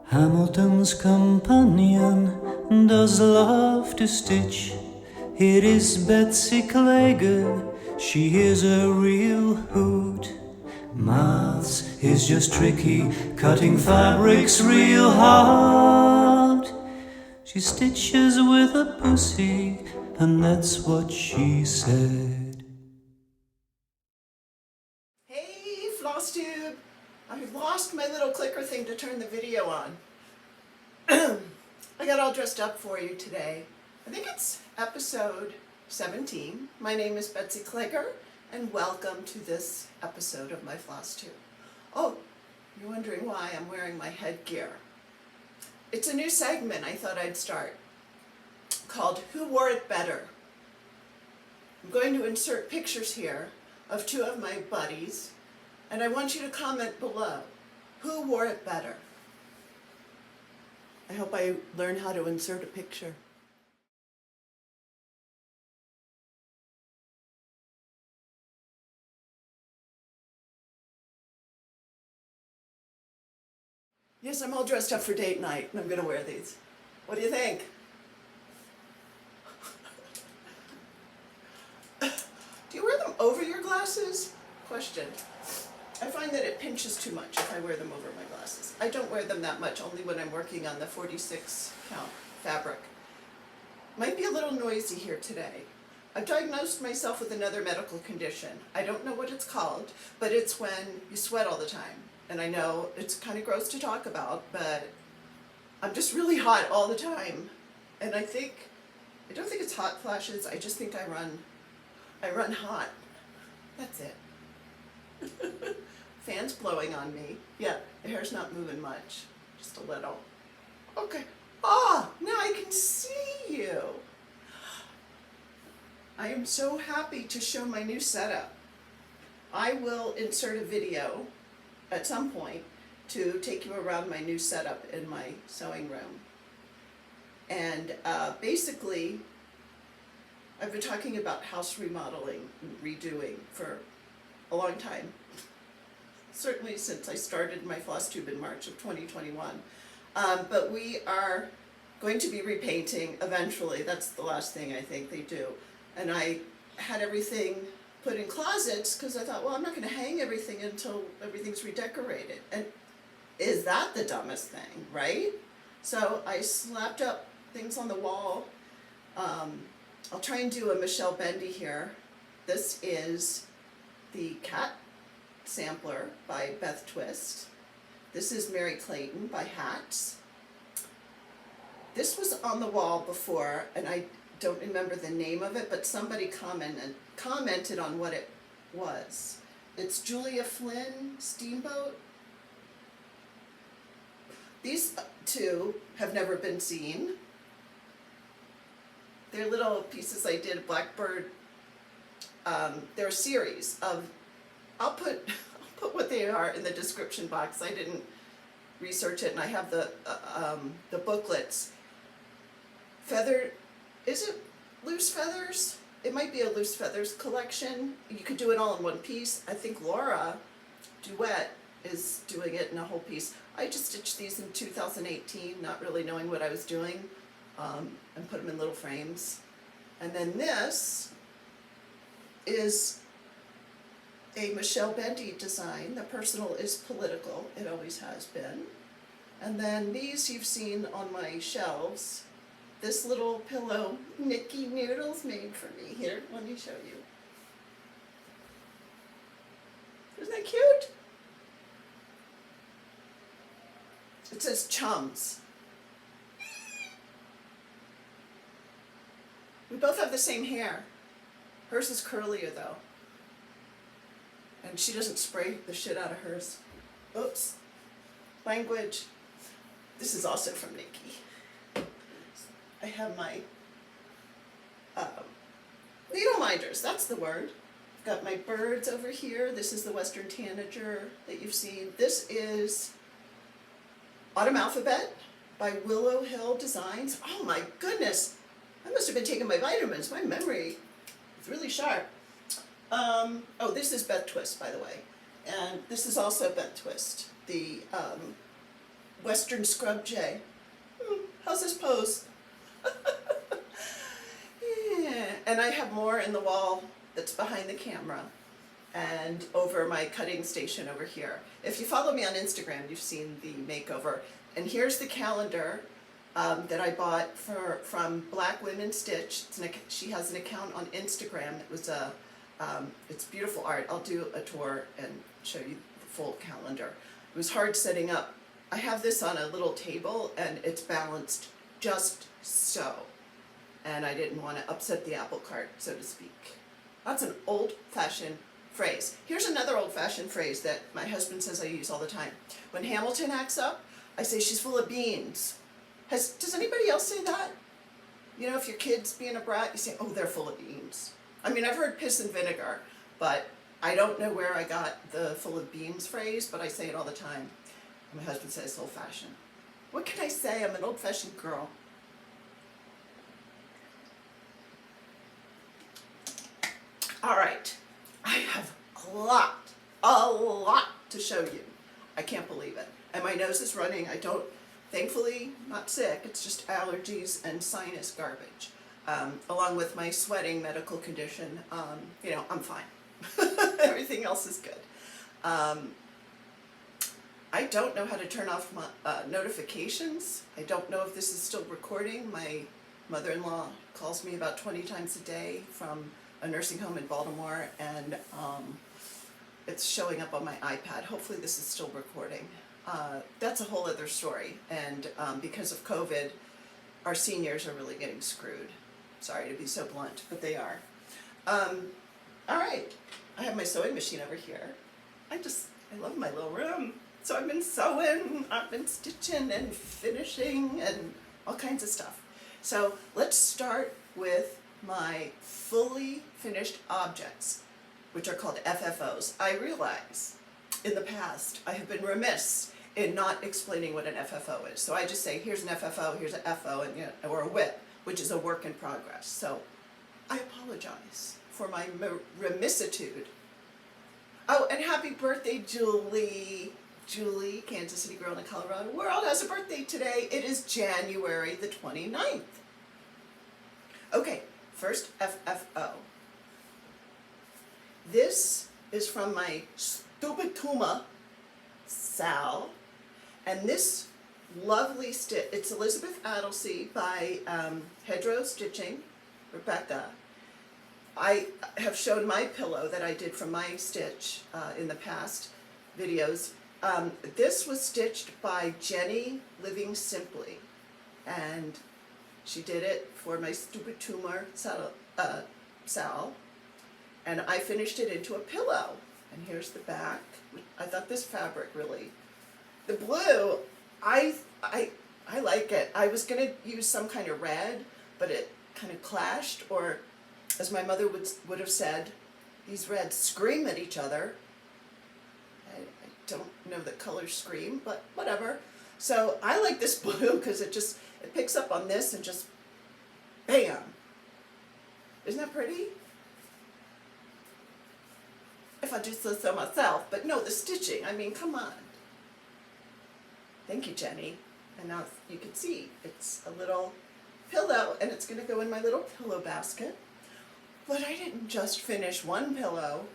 Hamilton's companion does love to stitch. It is Betsykleger, she is a real hoot. Maths is just tricky, cutting fabrics real hard. She stitches with a pussy, and that's what she said. Hey, Flosstube! I've lost my little clicker thing to turn the video on. I got all dressed up for you today. I think it's episode 17. My name is Betsykleger, and welcome to this episode of my Flosstube. Oh, you're wondering why I'm wearing my headgear. It's a new segment I thought I'd start called Who Wore It Better? I'm going to insert pictures here of two of my buddies, and I want you to comment below. Who wore it better? I hope I learn how to insert a picture. Yes, I'm all dressed up for date night, and I'm going to wear these. What do you think? Do you wear them over your glasses? Question. I find that it pinches too much if I wear them over my glasses. I don't wear them that much, only when I'm working on the 46 count fabric. Might be a little noisy here today. I've diagnosed myself with another medical condition. I don't know what it's called, but it's when you sweat all the time. And I know it's kind of gross to talk about, but I'm just really hot all the time. And I don't think it's hot flashes, I just think I run hot. That's it. Fan's blowing on me. Yeah, the hair's not moving much, just a little. Okay. Ah, now I can see you. I am so happy to show my new setup. I will insert a video at some point to take you around my new setup in my sewing room. And basically, I've been talking about house remodeling and redoing for a long time. Certainly since I started my Flosstube in March of 2021. But we are going to be repainting eventually. That's the last thing I think they do. And I had everything put in closets because I thought, well, I'm not going to hang everything until everything's redecorated. And is that the dumbest thing, right? So I slapped up things on the wall. I'll try and do a Michelle Bendy here. This is the cat sampler by Beth Twist. This is Mary Clayton by Hats. This was on the wall before, and I don't remember the name of it, but somebody commented on what it was. It's Julia Flynn Steamboat. These two have never been seen. They're little pieces I did, Blackbird. They're a series of, I'll put what they are in the description box. I didn't research it, and I have the booklets. Feather, is it loose feathers? It might be a loose feathers collection. You could do it all in one piece. I think Laura Duet is doing it in a whole piece. I just stitched these in 2018, not really knowing what I was doing, and put them in little frames. And then this is a Michelle Bendy design. The personal is political, it always has been. And then these you've seen on my shelves. This little pillow Nikki Noodles made for me. Here, let me show you. Isn't that cute? It says Chums. We both have the same hair. Hers is curlier though. And she doesn't spray the shit out of hers. Oops. Language. This is also from Nikki. I have my needle minders, that's the word. I've got my birds over here. This is the Western Tanager that you've seen. This is Autumn Alphabet by Willow Hill Designs. Oh my goodness, I must have been taking my vitamins. My memory is really sharp. Oh, this is Beth Twist, by the way. And this is also Beth Twist. The Western scrub jay. How's this pose? Yeah. And I have more in the wall that's behind the camera and over my cutting station over here. If you follow me on Instagram, you've seen the makeover. And here's the calendar that I bought from Black Women Stitch. She has an account on Instagram. It was it's beautiful art. I'll do a tour and show you the full calendar. It was hard setting up. I have this on a little table and it's balanced just so. And I didn't want to upset the apple cart, so to speak. That's an old-fashioned phrase. Here's another old-fashioned phrase that my husband says I use all the time. When Hamilton acts up, I say she's full of beans. Does anybody else say that? You know, if your kid's being a brat, you say, oh, they're full of beans. I mean, I've heard piss and vinegar, but I don't know where I got the full of beans phrase, but I say it all the time. My husband says it's old-fashioned. What can I say? I'm an old-fashioned girl. All right, I have a lot to show you. I can't believe it. And my nose is running. Thankfully, not sick. It's just allergies and sinus garbage. Along with my sweating medical condition, I'm fine. Everything else is good. I don't know how to turn off my notifications. I don't know if this is still recording. My mother-in-law calls me about 20 times a day from a nursing home in Baltimore, and it's showing up on my iPad. Hopefully this is still recording. That's a whole other story, and because of COVID, our seniors are really getting screwed. Sorry to be so blunt, but they are. All right, I have my sewing machine over here. I love my little room. So I've been sewing, I've been stitching and finishing and all kinds of stuff. So let's start with my fully finished objects, which are called FFOs. I realize in the past I have been remiss in not explaining what an FFO is. So I just say, here's an FFO, here's an FO, and, or a WIP, which is a work in progress. So I apologize for my remissitude. Oh, and happy birthday, Julie. Julie, Kansas City girl in the Colorado world, has a birthday today. It is January the 29th. Okay, first FFO. This is from my stupid Kuma, Sal, and this lovely stitch, it's Elizabeth Adelsey by Hedgerow Stitching, Rebecca. I have shown my pillow that I did from my stitch in the past videos. This was stitched by Jenny Living Simply, and she did it for my stupid tumor Sal, and I finished it into a pillow. And here's the back. I thought this fabric really, the blue, I like it. I was gonna use some kind of red, but it kind of clashed, or as my mother would have said, these reds scream at each other. I don't know that colors scream, but whatever. So I like this blue because it picks up on this and just bam. Isn't that pretty? If I do so myself, but no, the stitching, I mean, come on. Thank you, Jenny. And now you can see it's a little pillow, and it's gonna go in my little pillow basket. But I didn't just finish one pillow.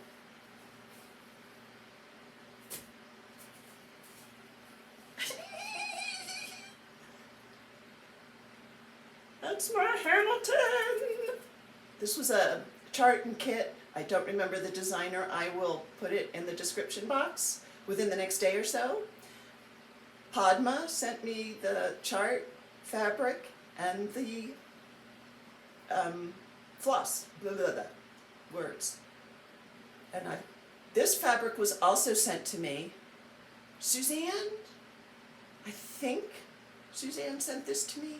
That's my Hamilton! This was a chart and kit. I don't remember the designer. I will put it in the description box within the next day or so. Padma sent me the chart, fabric, and the floss, words. And this fabric was also sent to me. Suzanne? I think Suzanne sent this to me.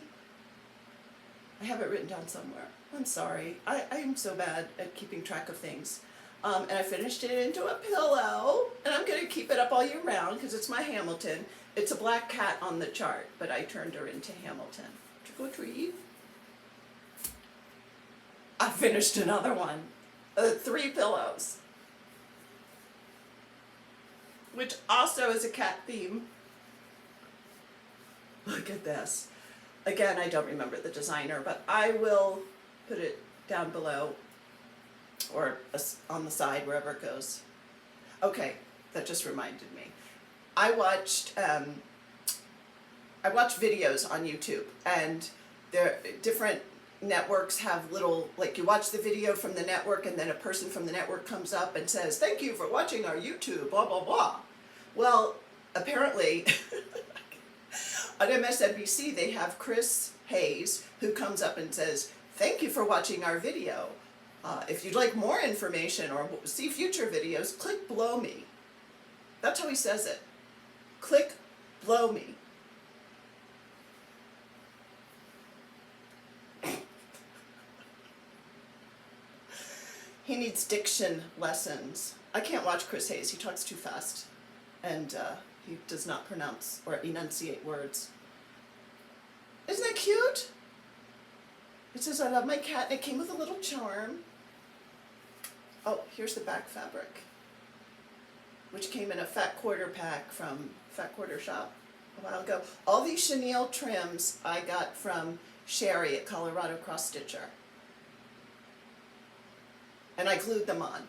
I have it written down somewhere. I'm sorry. I am so bad at keeping track of things. And I finished it into a pillow, and I'm going to keep it up all year round because it's my Hamilton. It's a black cat on the chart, but I turned her into Hamilton. Trick or treat. I finished another one. 3 pillows. Which also is a cat theme. Look at this. Again, I don't remember the designer, but I will put it down below or on the side, wherever it goes. Okay, that just reminded me. I watched videos on YouTube, and there different networks have little, like, you watch the video from the network and then a person from the network comes up and says, "Thank you for watching our YouTube, blah, blah, blah." Well, apparently on MSNBC they have Chris Hayes who comes up and says, "Thank you for watching our video. If you'd like more information or see future videos, click below me." That's how he says it. Click below me. He needs diction lessons. I can't watch Chris Hayes. He talks too fast, and he does not pronounce or enunciate words. Isn't that cute? It says, "I love my cat," and it came with a little charm. Oh, here's the back fabric, which came in a fat quarter pack from Fat Quarter Shop a while ago. All these chenille trims I got from Sherry at Colorado Cross Stitcher. And I glued them on.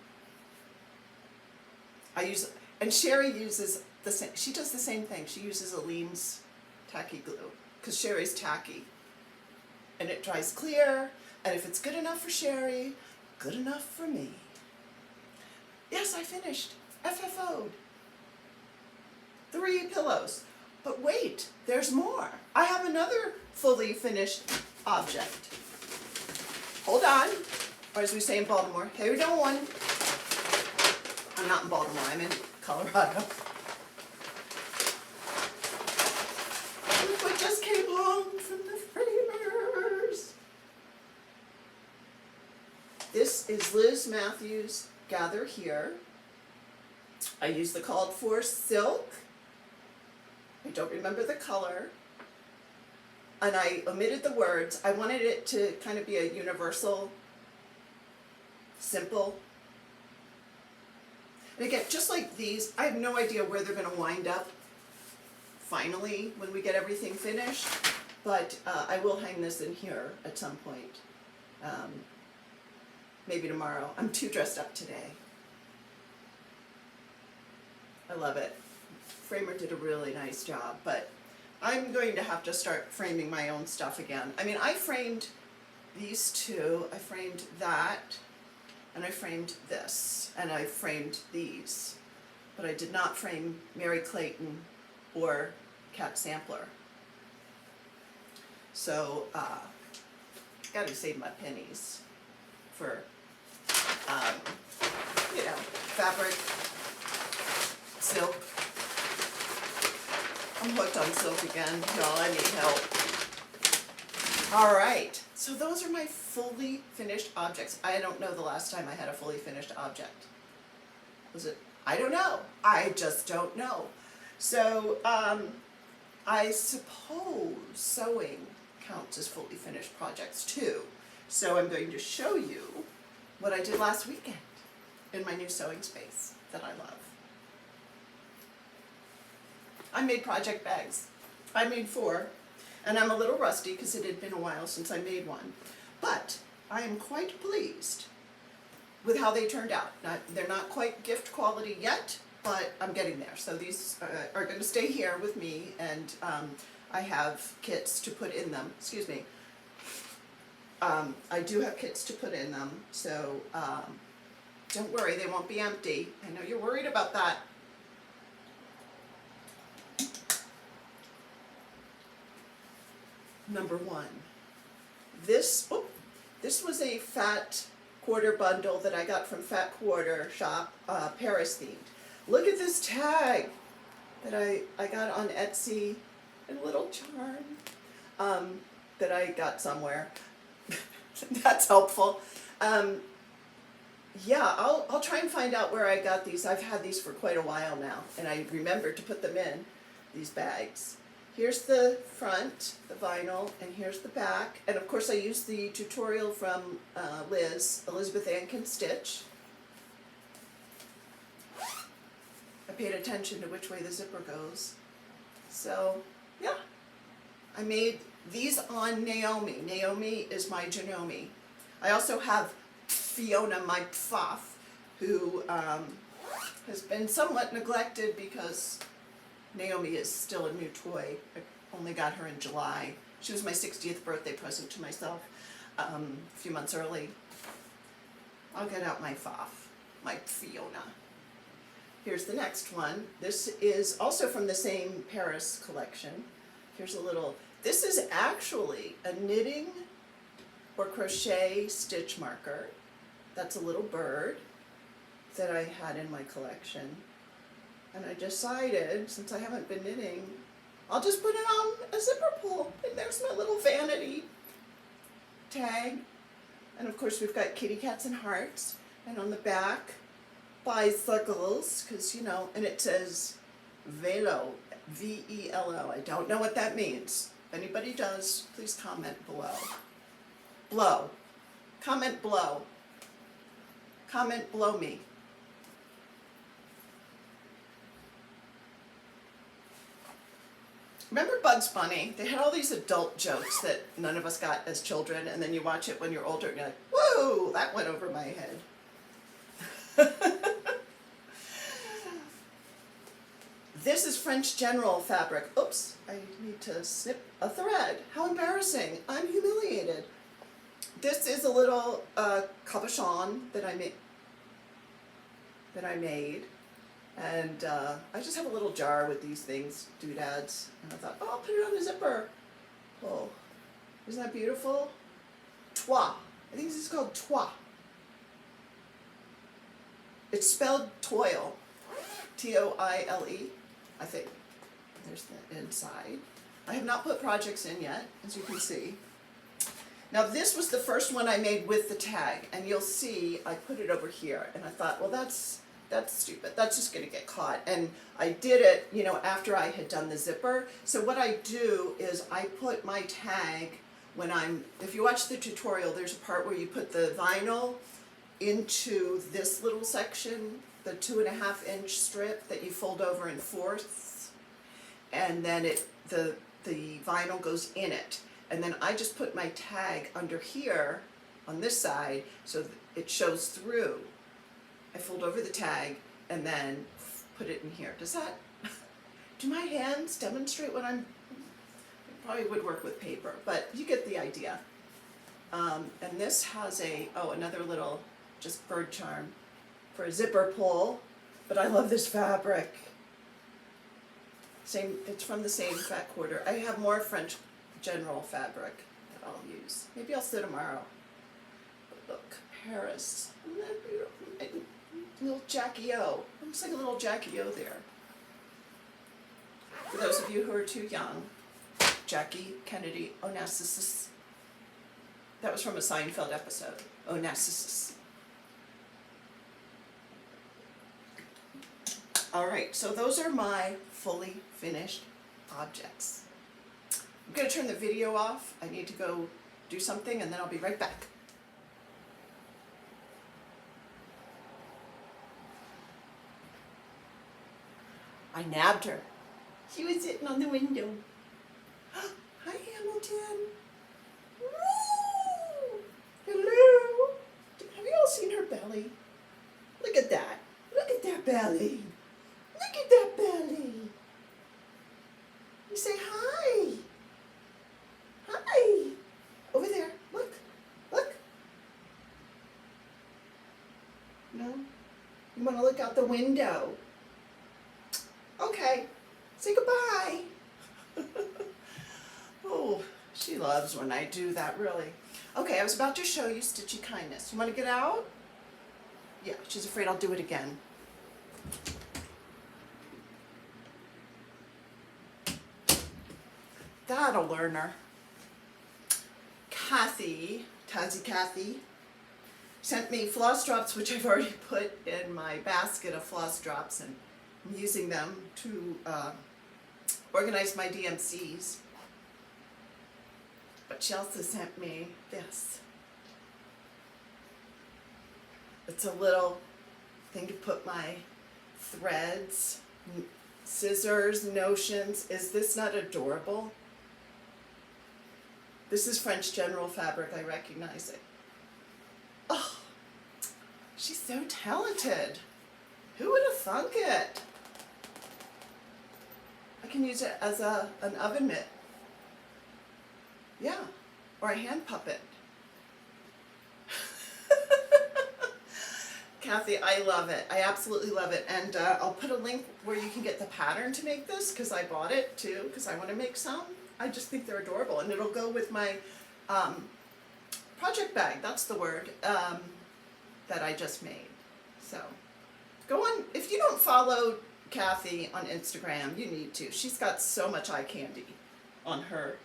And Sherry uses the same, she does the same thing. She uses Aleene's tacky glue, because Sherry's tacky. And it dries clear, and if it's good enough for Sherry, good enough for me. Yes, I finished. FFO'd. 3 pillows. But wait, there's more. I have another fully finished object. Hold on. Or as we say in Baltimore, hold on. I'm not in Baltimore, I'm in Colorado. Look what just came home from the framers. This is Liz Matthews' Gather Here. I used the called for silk. I don't remember the color. And I omitted the words. I wanted it to kind of be a universal, simple. And again, just like these, I have no idea where they're going to wind up finally when we get everything finished, but I will hang this in here at some point. Maybe tomorrow. I'm too dressed up today. I love it. Framer did a really nice job, but I'm going to have to start framing my own stuff again. I mean, I framed these two, I framed that, and I framed this, and I framed these, but I did not frame Mary Clayton or Cat Sampler. So, gotta save my pennies for, you know, fabric, silk. I'm hooked on silk again, y'all. I need help. All right, so those are my fully finished objects. I don't know the last time I had a fully finished object. Was it? I don't know. I just don't know. So I suppose sewing counts as fully finished projects too. So I'm going to show you what I did last weekend in my new sewing space that I love. I made project bags. I made 4, and I'm a little rusty because it had been a while since I made one. But I am quite pleased with how they turned out. They're not quite gift quality yet, but I'm getting there. So these are going to stay here with me, and I have kits to put in them. Excuse me. I do have kits to put in them, so don't worry, they won't be empty. I know you're worried about that. Number 1, this was a Fat Quarter bundle that I got from Fat Quarter Shop, Paris themed. Look at this tag that I got on Etsy, a little charm that I got somewhere. That's helpful. Yeah, I'll try and find out where I got these. I've had these for quite a while now, and I remembered to put them in these bags. Here's the front, the vinyl, and here's the back. And of course I used the tutorial from Liz, Elizabeth Ann Can Stitch. I paid attention to which way the zipper goes. So, yeah, I made these on Naomi. Naomi is my Janome. I also have Fiona, my pfaff, who has been somewhat neglected because Naomi is still a new toy. I only got her in July. She was my 60th birthday present to myself a few months early. I'll get out my pfaff, my Fiona. Here's the next one. This is also from the same Paris collection. Here's a little, this is actually a knitting or crochet stitch marker. That's a little bird that I had in my collection. And I decided, since I haven't been knitting, I'll just put it on a zipper pull. And there's my little vanity tag. And of course we've got kitty cats and hearts. And on the back, bicycles, because you know, and it says Velo, V-E-L-O. I don't know what that means. If anybody does, please comment below. Blow. Comment blow. Comment blow me. Remember Bugs Bunny? They had all these adult jokes that none of us got as children, and then you watch it when you're older and you're like, whoa, that went over my head. This is French General fabric. Oops, I need to snip a thread. How embarrassing. I'm humiliated. This is a little cabochon that I made. And I just have a little jar with these things, doodads. And I thought, oh, I'll put it on a zipper. Oh, isn't that beautiful? Toi. I think this is called toi. It's spelled toil. T-O-I-L-E, I think. There's the inside. I have not put projects in yet, as you can see. Now this was the first one I made with the tag, and you'll see I put it over here, and I thought, well, that's stupid. That's just going to get caught. And I did it, you know, after I had done the zipper. So what I do is I put my tag when if you watch the tutorial, there's a part where you put the vinyl into this little section, the 2.5 inch strip that you fold over in fourths, and then the vinyl goes in it. And then I just put my tag under here on this side so it shows through. I fold over the tag and then put it in here. Does that, do my hands demonstrate what it probably would work with paper, but you get the idea. And this has another little just bird charm for a zipper pull, but I love this fabric. It's from the same fat quarter. I have more French General fabric that I'll use. Maybe I'll sew tomorrow. But look, Paris. Isn't that beautiful? Little Jackie O. Looks like a little Jackie O there. For those of you who are too young, Jackie Kennedy Onassis. That was from a Seinfeld episode. Onassis. All right, so those are my fully finished objects. I'm going to turn the video off. I need to go do something, and then I'll be right back. I nabbed her. She was sitting on the window. Hi, Hamilton. Woo! Hello. Have you all seen her belly? Look at that. Look at that belly. Look at that belly. You say hi. Hi. Over there. Look. Look. No? You want to look out the window? Okay. Say goodbye. Oh, she loves when I do that, really. Okay, I was about to show you Stitchy Kindness. You want to get out? Yeah, she's afraid I'll do it again. That'll learn her. Kathy, Tazzy Kathy, sent me floss drops, which I've already put in my basket of floss drops, and I'm using them to organize my DMCs. But she also sent me this. It's a little thing to put my threads, scissors, notions. Is this not adorable? This is French General fabric, I recognize it. Oh, she's so talented. Who would have thunk it? I can use it as an oven mitt. Yeah, or a hand puppet. Kathy, I love it. I absolutely love it. And I'll put a link where you can get the pattern to make this, because I bought it too, because I want to make some. I just think they're adorable. And it'll go with my project bag, that's the word, that I just made. So go on. If you don't follow Kathy on Instagram, you need to. She's got so much eye candy on her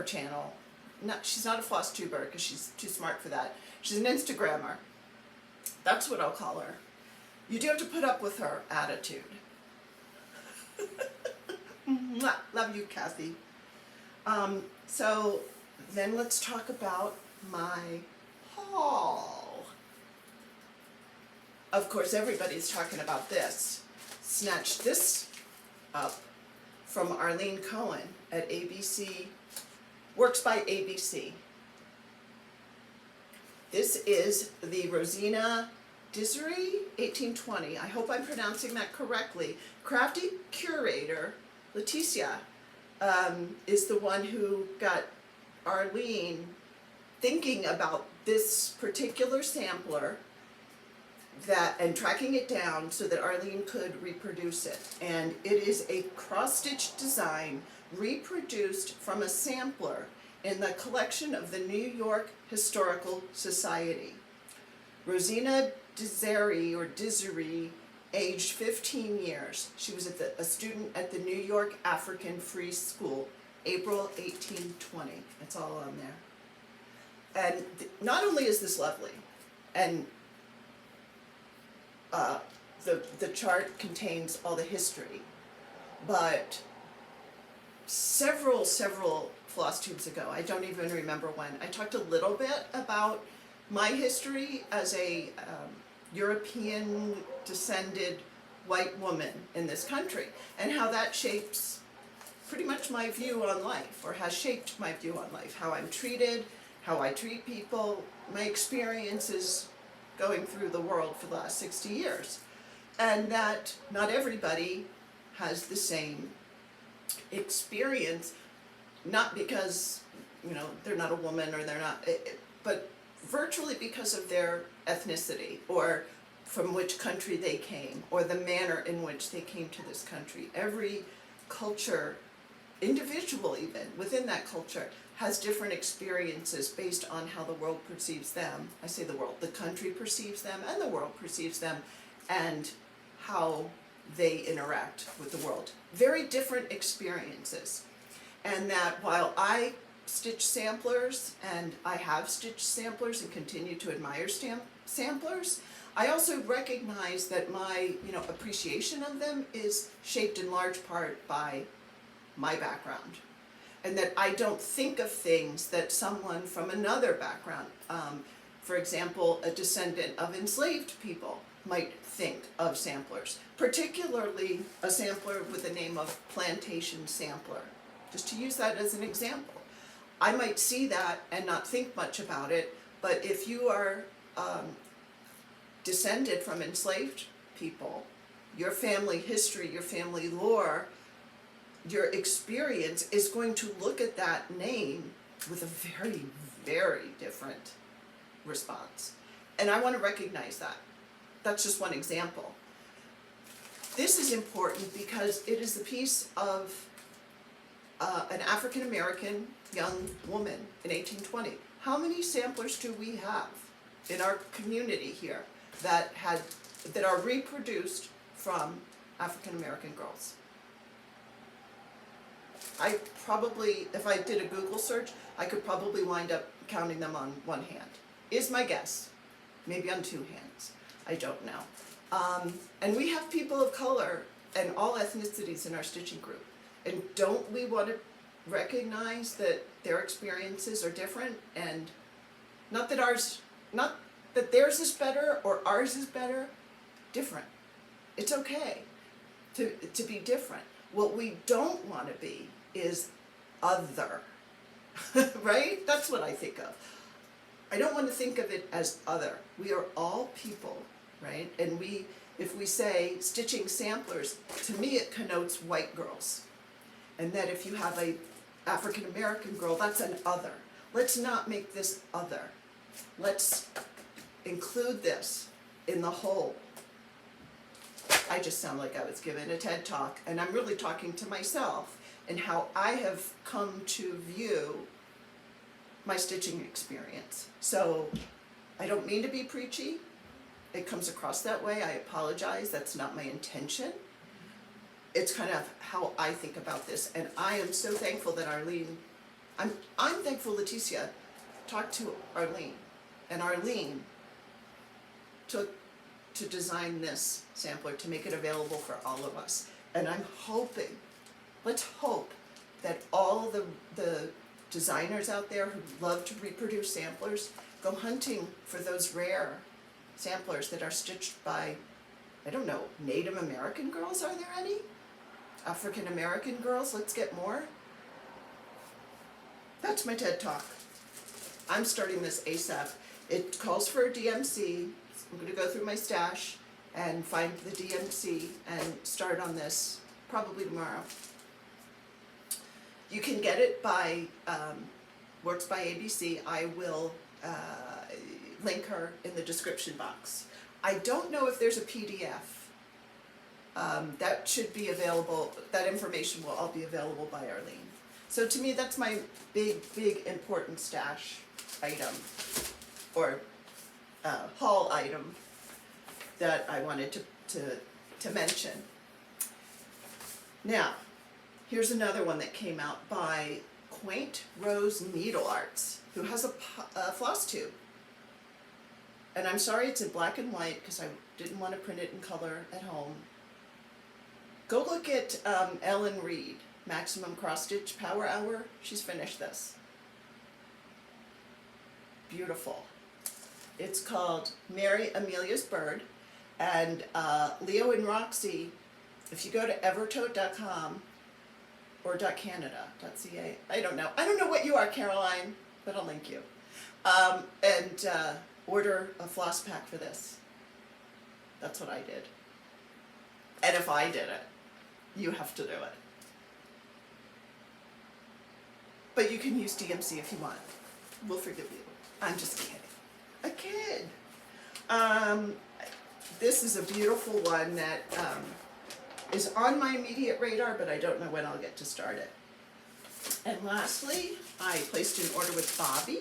channel. She's not a Flosstuber because she's too smart for that. She's an Instagrammer. That's what I'll call her. You do have to put up with her attitude. Mwah. Love you, Kathy. So then let's talk about my haul. Of course, everybody's talking about this. Snatched this up from Arlene Cohen at ABC, Works by ABC. This is the Rosina Dissery 1820. I hope I'm pronouncing that correctly. Crafty curator Leticia is the one who got Arlene thinking about this particular sampler and tracking it down so that Arlene could reproduce it. And it is a cross-stitch design reproduced from a sampler in the collection of the New York Historical Society. Rosina Dissery, aged 15 years. She was a student at the New York African Free School, April 1820. It's all on there. And not only is this lovely, and the chart contains all the history, but several Flosstubes ago, I don't even remember when, I talked a little bit about my history as a European descended white woman in this country, and how that shapes pretty much my view on life, or has shaped my view on life, how I'm treated, how I treat people, my experiences going through the world for the last 60 years. And that not everybody has the same experience, not because, you know, they're not a woman or they're not, but virtually because of their ethnicity, or from which country they came, or the manner in which they came to this country. Every culture, individual even, within that culture, has different experiences based on how the world perceives them. I say the world, the country perceives them, and the world perceives them, and how they interact with the world. Very different experiences. And that while I stitch samplers, and I have stitched samplers and continue to admire samplers, I also recognize that my, appreciation of them is shaped in large part by my background. And that I don't think of things that someone from another background, for example, a descendant of enslaved people, might think of samplers, particularly a sampler with the name of plantation sampler, just to use that as an example. I might see that and not think much about it, but if you are descended from enslaved people, your family history, your family lore, your experience is going to look at that name with a very, very different response. And I want to recognize that. That's just one example. This is important because it is the piece of an African American young woman in 1820. How many samplers do we have in our community here that are reproduced from African American girls? I probably, if I did a Google search, I could probably wind up counting them on one hand, is my guess. Maybe on two hands, I don't know. And we have people of color and all ethnicities in our stitching group. And don't we want to recognize that their experiences are different, and not that theirs is better or ours is better, different. It's okay to be different. What we don't want to be is other. right? That's what I think of. I don't want to think of it as other. We are all people, right? And if we say stitching samplers, to me it connotes white girls. And that if you have a African American girl, that's an other. Let's not make this other. Let's include this in the whole. I just sound like I was given a TED Talk, and I'm really talking to myself and how I have come to view my stitching experience. So I don't mean to be preachy. It comes across that way. I apologize. That's not my intention. It's kind of how I think about this, and I am so thankful that Arlene, I'm thankful Leticia talked to Arlene, and Arlene took to design this sampler to make it available for all of us. And I'm hoping, let's hope that all the designers out there who love to reproduce samplers go hunting for those rare samplers that are stitched by, I don't know, Native American girls, are there any? African American girls, let's get more. That's my TED Talk. I'm starting this ASAP. It calls for a DMC. I'm going to go through my stash and find the DMC and start on this probably tomorrow. You can get it by Works by ABC. I will link her in the description box. I don't know if there's a PDF. That should be available, that information will all be available by Arlene. So to me, that's my big important stash item, or haul item that I wanted to mention. Now, here's another one that came out by Quaint Rose Needle Arts, who has a Flosstube. And I'm sorry it's in black and white because I didn't want to print it in color at home. Go look at Ellen Reed, Maximum Cross Stitch Power Hour. She's finished this. Beautiful. It's called Mary Amelia's Bird. And Leo and Roxy, if you go to evertote.com or .canada.ca, I don't know what you are, Caroline, but I'll link you. And order a floss pack for this. That's what I did. And if I did it, you have to do it. But you can use DMC if you want. We'll forgive you. I'm just kidding. A kid. This is a beautiful one that is on my immediate radar, but I don't know when I'll get to start it. And lastly, I placed an order with Bobby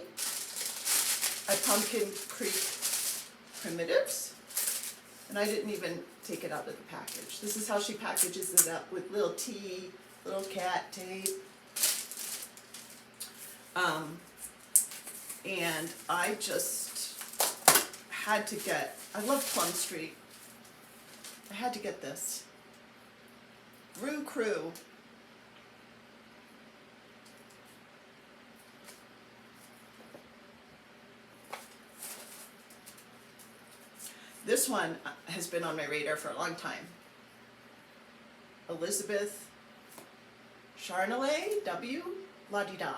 at Pumpkin Creek Primitives, and I didn't even take it out of the package. This is how she packages it up, with little tea, little cat tape. And I just had to get, I love Plum Street. I had to get this. Rue Crew. This one has been on my radar for a long time. Elizabeth Charnelay, W. La-di-da.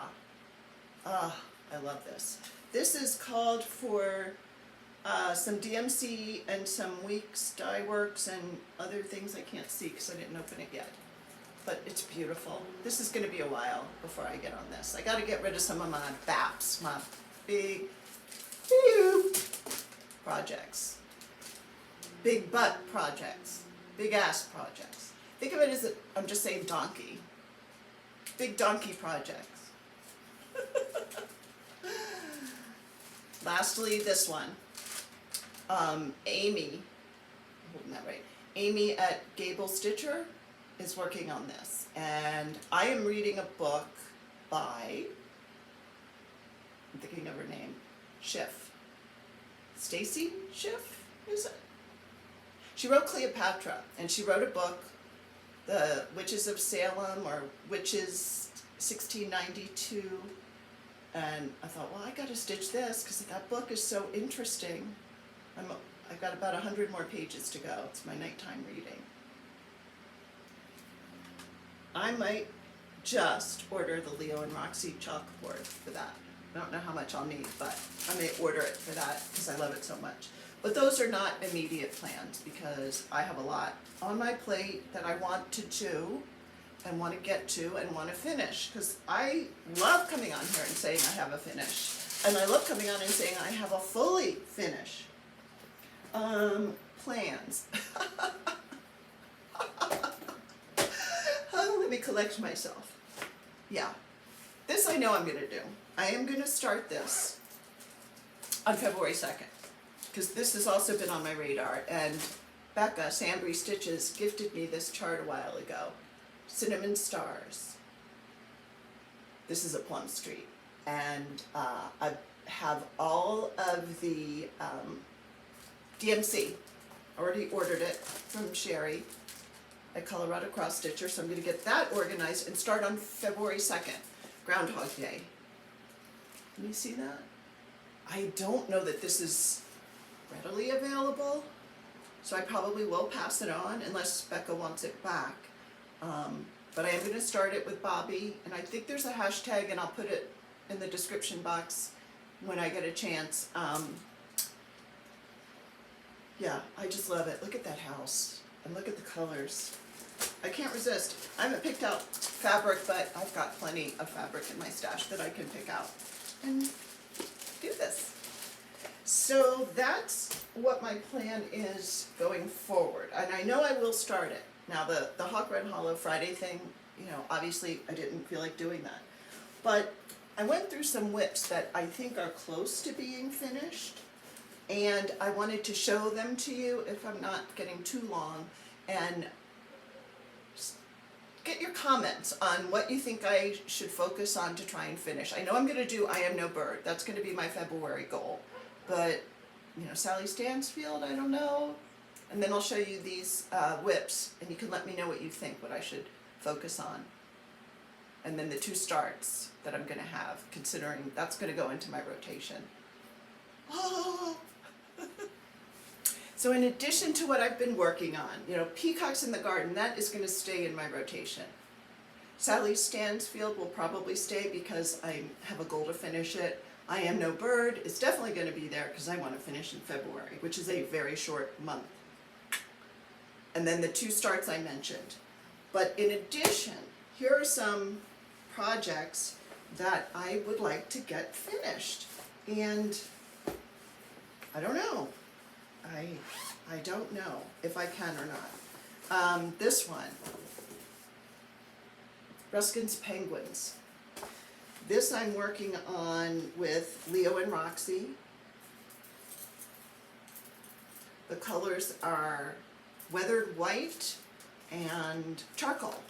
Ah, I love this. This is called for some DMC and some Weeks Dye Works and other things I can't see because I didn't open it yet. But it's beautiful. This is going to be a while before I get on this. I got to get rid of some of my BAPs, my big projects. Big butt projects. Big ass projects. Think of it as I'm just saying donkey. Big donkey projects. Lastly, this one. Amy, holding that right. Amy at Gable Stitcher is working on this, and I am reading a book by, I'm thinking of her name, Schiff. Stacy Schiff, is it? She wrote Cleopatra, and she wrote a book, The Witches of Salem, or Witches 1692, and I thought, well, I gotta stitch this, because that book is so interesting. I've got about 100 more pages to go. It's my nighttime reading. I might just order the Leo and Roxy chalkboard for that. I don't know how much I'll need, but I may order it for that because I love it so much. But those are not immediate plans because I have a lot on my plate that I want to do and want to get to and want to finish, because I love coming on here and saying I have a finish. And I love coming on and saying I have a fully finish. Plans. Oh, let me collect myself. Yeah, this I know I'm going to do. I am going to start this on February 2nd, because this has also been on my radar. And Becca, Sambry Stitches, gifted me this chart a while ago. Cinnamon Stars. This is a Plum Street. And I have all of the DMC. Already ordered it from Sherry at Colorado Cross Stitcher, so I'm going to get that organized and start on February 2nd, Groundhog Day. Can you see that? I don't know that this is readily available, so I probably will pass it on unless Becca wants it back. But I am going to start it with Bobby, and I think there's a hashtag, and I'll put it in the description box when I get a chance. Yeah, I just love it. Look at that house, and look at the colors. I can't resist. I haven't picked out fabric, but I've got plenty of fabric in my stash that I can pick out and do this. So that's what my plan is going forward, and I know I will start it. Now the Hawk Red Hollow Friday thing, you know, obviously I didn't feel like doing that, but I went through some whips that I think are close to being finished, and I wanted to show them to you if I'm not getting too long, and get your comments on what you think I should focus on to try and finish. I know I'm going to do I Am No Bird. That's going to be my February goal. But, you know, Sally Stansfield, I don't know. And then I'll show you these whips, and you can let me know what you think, what I should focus on. And then the 2 starts that I'm going to have, considering that's going to go into my rotation. Oh! So in addition to what I've been working on, you know, Peacocks in the Garden, that is going to stay in my rotation. Sally Stansfield will probably stay because I have a goal to finish it. I Am No Bird is definitely going to be there because I want to finish in February, which is a very short month. And then the 2 starts I mentioned. But in addition, here are some projects that I would like to get finished. And I don't know. I don't know if I can or not. This one, Ruskin's Penguins. This I'm working on with Leo and Roxy. The colors are weathered white and charcoal.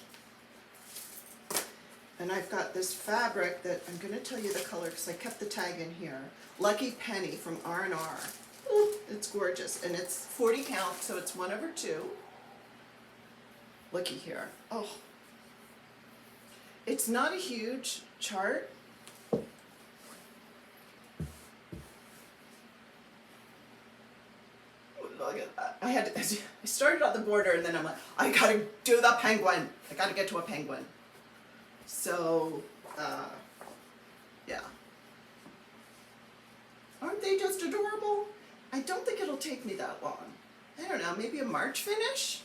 And I've got this fabric that I'm going to tell you the color because I kept the tag in here. Lucky Penny from R&R. Ooh, it's gorgeous, and it's 40 count, so it's 1/2. Looky here. Oh, it's not a huge chart. Look at that. I started on the border, and then I'm like, I gotta do the penguin. I gotta get to a penguin. So, yeah. Aren't they just adorable? I don't think it'll take me that long. I don't know, maybe a March finish?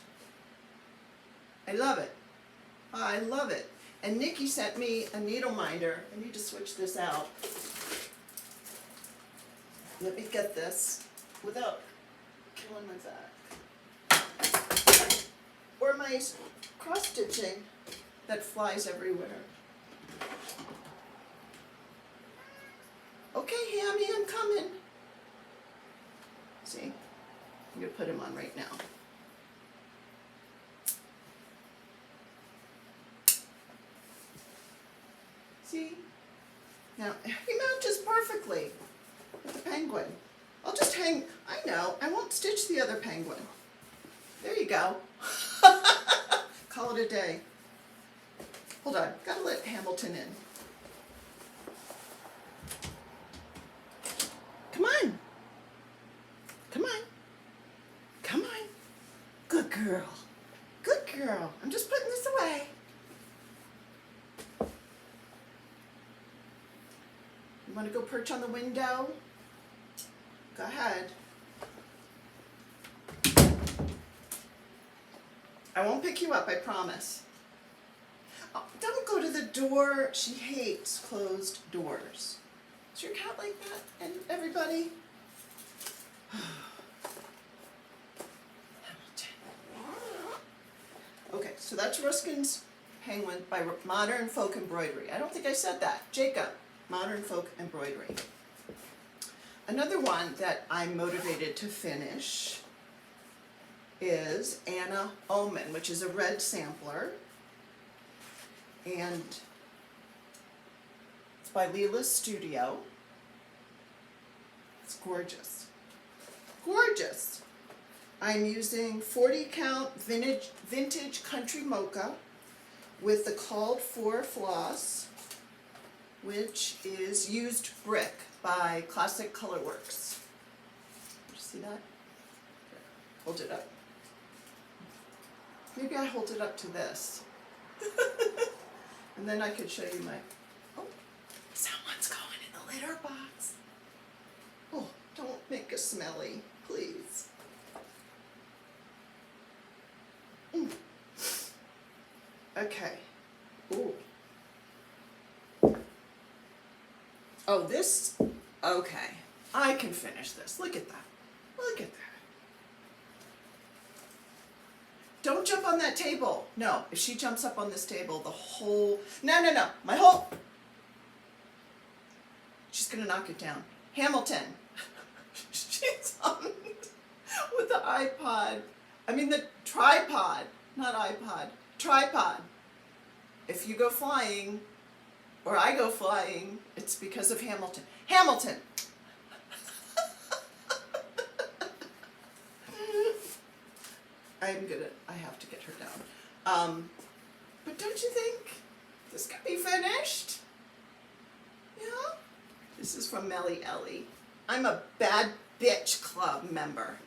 I love it. I love it. And Nikki sent me a needle minder. I need to switch this out. Let me get this without killing my back. Or my cross stitching that flies everywhere. Okay, Hammy, I'm coming. See, I'm going to put him on right now. See? Now, he matches perfectly with the penguin. I'll just hang, I know, I won't stitch the other penguin. There you go. Call it a day. Hold on, gotta let Hamilton in. Come on. Come on. Come on. Good girl. Good girl. I'm just putting this away. You want to go perch on the window? Go ahead. I won't pick you up, I promise. Oh, don't go to the door. She hates closed doors. Is your cat like that? And everybody? Okay, so that's Ruskin's Penguin by Modern Folk Embroidery. I don't think I said that. Jacob, Modern Folk Embroidery. Another one that I'm motivated to finish is Anna Omen, which is a red sampler. And it's by Leela's Studio. It's gorgeous. Gorgeous. I'm using 40 count vintage country mocha with the called for floss, which is used brick by Classic Colorworks. You see that? Hold it up. Maybe I hold it up to this. And then I could show you my, oh, someone's going in the litter box. Oh, don't make a smelly, please. Okay. Ooh. Oh, this, okay. I can finish this. Look at that. Look at that. Don't jump on that table. No, if she jumps up on this table, the whole, no, my whole, she's gonna knock it down. Hamilton. She's on with the iPod. I mean the tripod, not iPod, tripod. If you go flying, or I go flying, it's because of Hamilton. Hamilton! I have to get her down. But don't you think this could be finished? Yeah? This is from Melly Ellie. I'm a Bad Bitch Club member.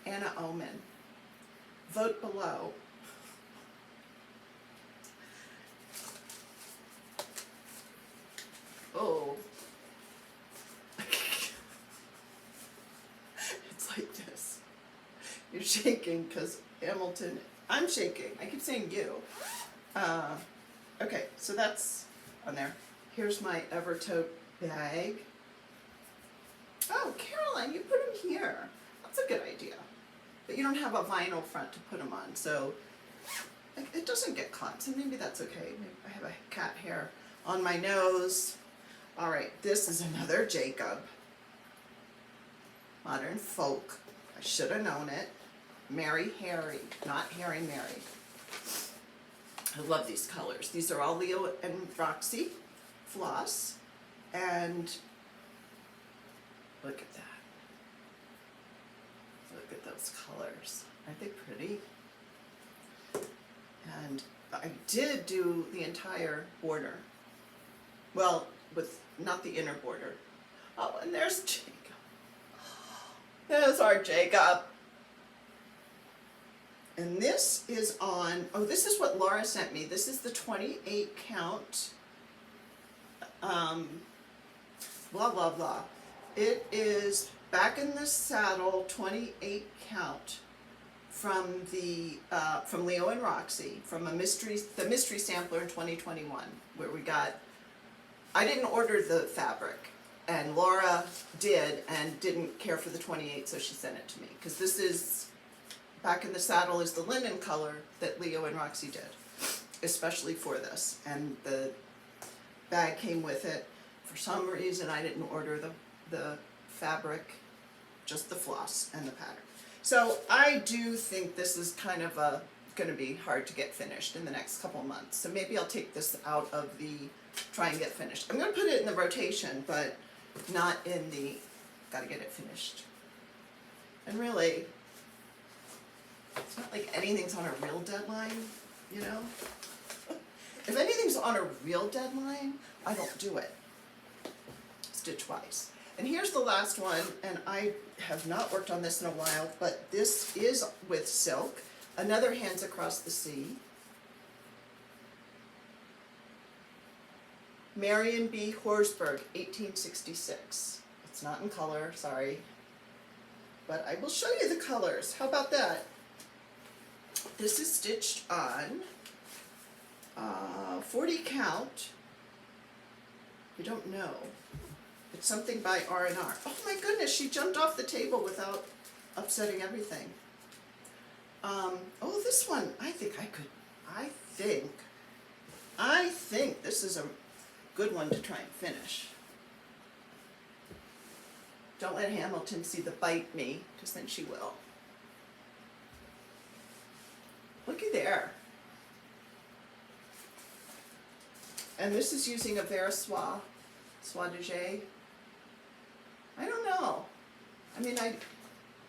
Anna Omen. Vote below. Oh. It's like this. You're shaking because Hamilton, I'm shaking. I keep saying you. Okay, so that's on there. Here's my Evertote bag. Oh, Caroline, you put them here. That's a good idea. But you don't have a vinyl front to put them on, so it doesn't get caught, so maybe that's okay. Maybe I have a cat hair on my nose. All right, this is another Jacob. Modern Folk. I should have known it. Mary Harry, not Harry Mary. I love these colors. These are all Leo and Roxy floss. And look at that. Look at those colors. Aren't they pretty? And I did do the entire border. Well, with not the inner border. Oh, and there's Jacob. There's our Jacob. And this is on, oh, this is what Laura sent me. This is the 28 count, blah, blah, blah. It is Back in the Saddle 28 count from the, from Leo and Roxy, from the mystery sampler in 2021, where we got, I didn't order the fabric, and Laura did and didn't care for the 28, so she sent it to me. Because this is, Back in the Saddle is the linen color that Leo and Roxy did, especially for this. And the bag came with it. For some reason, I didn't order the fabric, just the floss and the pattern. So I do think this is kind of going to be hard to get finished in the next couple of months. So maybe I'll take this out of the try and get finished. I'm going to put it in the rotation, but not in the gotta get it finished. And really, it's not like anything's on a real deadline, you know? If anything's on a real deadline, I don't do it. Stitch-wise. And here's the last one, and I have not worked on this in a while, but this is with silk. Another Hands Across the Sea. Marion B. Horsburgh, 1866. It's not in color, sorry. But I will show you the colors. How about that? This is stitched on 40 count. You don't know. It's something by R&R. Oh my goodness, she jumped off the table without upsetting everything. Oh, this one, I think this is a good one to try and finish. Don't let Hamilton see the bite me, because then she will. Looky there. And this is using a Vera Soie de J. I don't know. I mean, I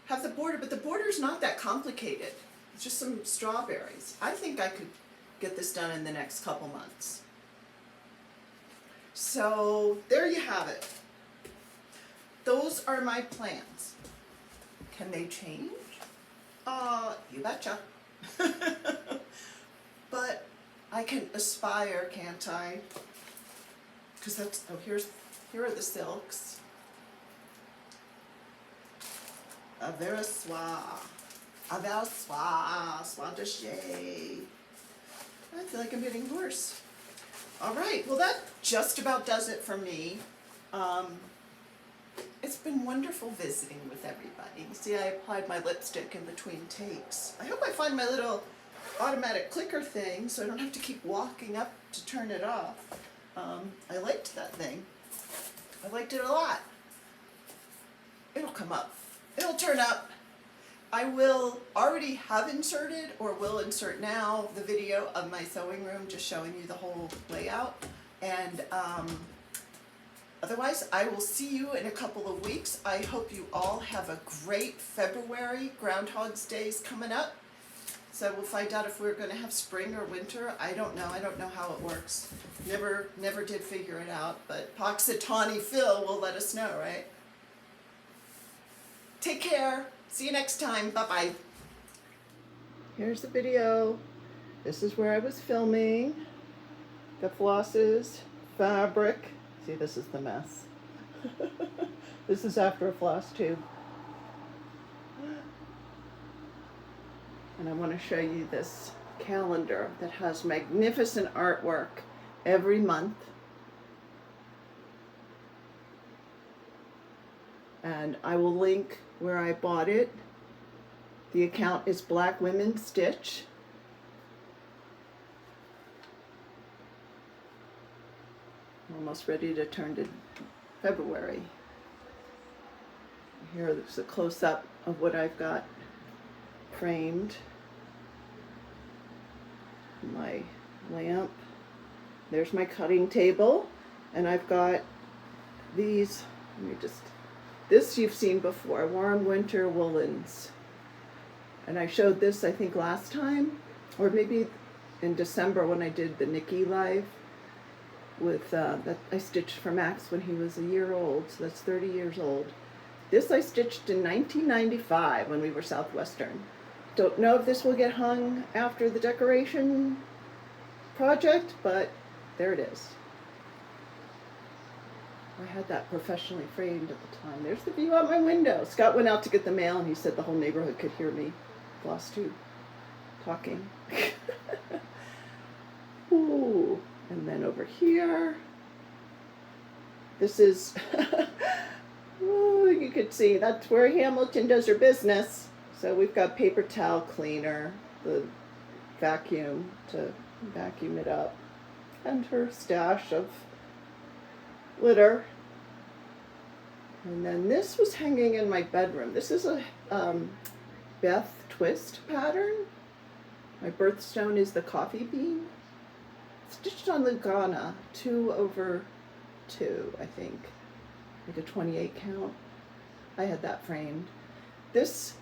have the border, but the border is not that complicated. It's just some strawberries. I think I could get this done in the next couple months. So there you have it. Those are my plans. Can they change? You betcha. But I can aspire, can't I? Because that's, oh, here are the silks. A Vera Soie. A Vera Soie. Soie de J. I feel like I'm getting hoarse. All right, well that just about does it for me. It's been wonderful visiting with everybody. See, I applied my lipstick in between takes. I hope I find my little automatic clicker thing so I don't have to keep walking up to turn it off. I liked that thing. I liked it a lot. It'll come up. It'll turn up. I will already have inserted, or will insert now, the video of my sewing room just showing you the whole layout. And otherwise, I will see you in a couple of weeks. I hope you all have a great February. Groundhog's Day is coming up. So we'll find out if we're going to have spring or winter. I don't know. I don't know how it works. Never did figure it out. But Poxitawny Phil will let us know, right? Take care. See you next time. Bye-bye. Here's the video. This is where I was filming. The flosses, fabric. See, this is the mess. This is after a Flosstube. And I want to show you this calendar that has magnificent artwork every month. And I will link where I bought it. The account is Black Women Stitch. Almost ready to turn to February. Here's a close-up of what I've got framed. My lamp. There's my cutting table. And I've got these, this you've seen before, warm winter woolens. And I showed this, I think, last time, or maybe in December when I did the Nikki Live with, that I stitched for Max when he was a year old, so that's 30 years old. This I stitched in 1995 when we were Southwestern. Don't know if this will get hung after the decoration project, but there it is. I had that professionally framed at the time. There's the view out my window. Scott went out to get the mail and he said the whole neighborhood could hear me. Flosstube talking. Ooh. And then over here, this is, ooh, you could see that's where Hamilton does her business. So we've got paper towel cleaner, the vacuum to vacuum it up, and her stash of litter. And then this was hanging in my bedroom. This is a Beth twist pattern. My birthstone is the coffee bean. Stitched on the Ghana 2/2, I think, like a 28 count. I had that framed. This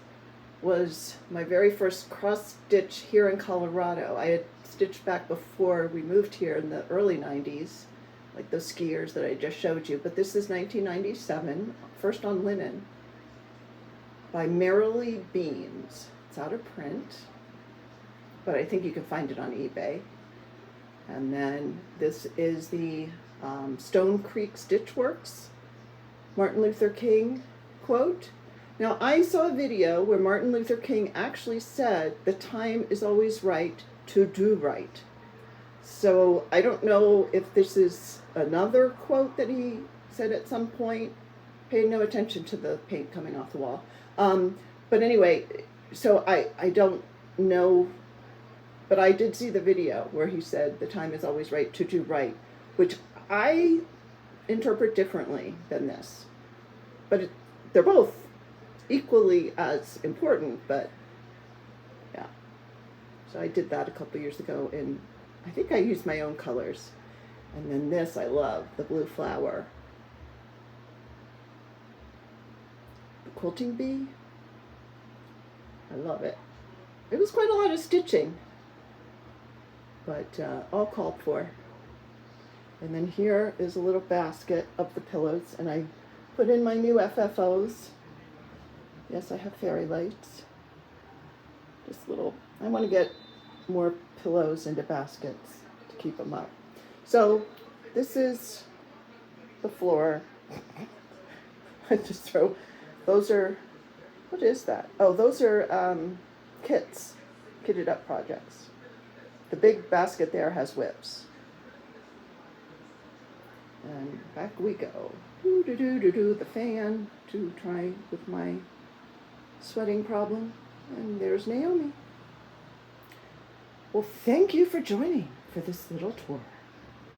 was my very first cross stitch here in Colorado. I had stitched back before we moved here in the early 90s, like those skiers that I just showed you. But this is 1997, first on linen, by Merrily Beans. It's out of print, but I think you can find it on eBay. And then this is the Stone Creek Stitch Works, Martin Luther King quote. Now, I saw a video where Martin Luther King actually said the time is always right to do right. So I don't know if this is another quote that he said at some point. Paid no attention to the paint coming off the wall. But anyway, so I don't know, but I did see the video where he said the time is always right to do right, which I interpret differently than this. But they're both equally as important, but yeah. So I did that a couple years ago, and I think I used my own colors. And then this I love, the blue flower. The quilting bee. I love it. It was quite a lot of stitching, but all called for. And then here is a little basket of the pillows, and I put in my new FFOs. Yes, I have fairy lights. Just little, I want to get more pillows into baskets to keep them up. So this is the floor. I just throw, those are, what is that? Oh, those are kits, kitted up projects. The big basket there has whips. And back we go. Do the fan to try with my sweating problem. And there's Naomi. Well, thank you for joining for this little tour.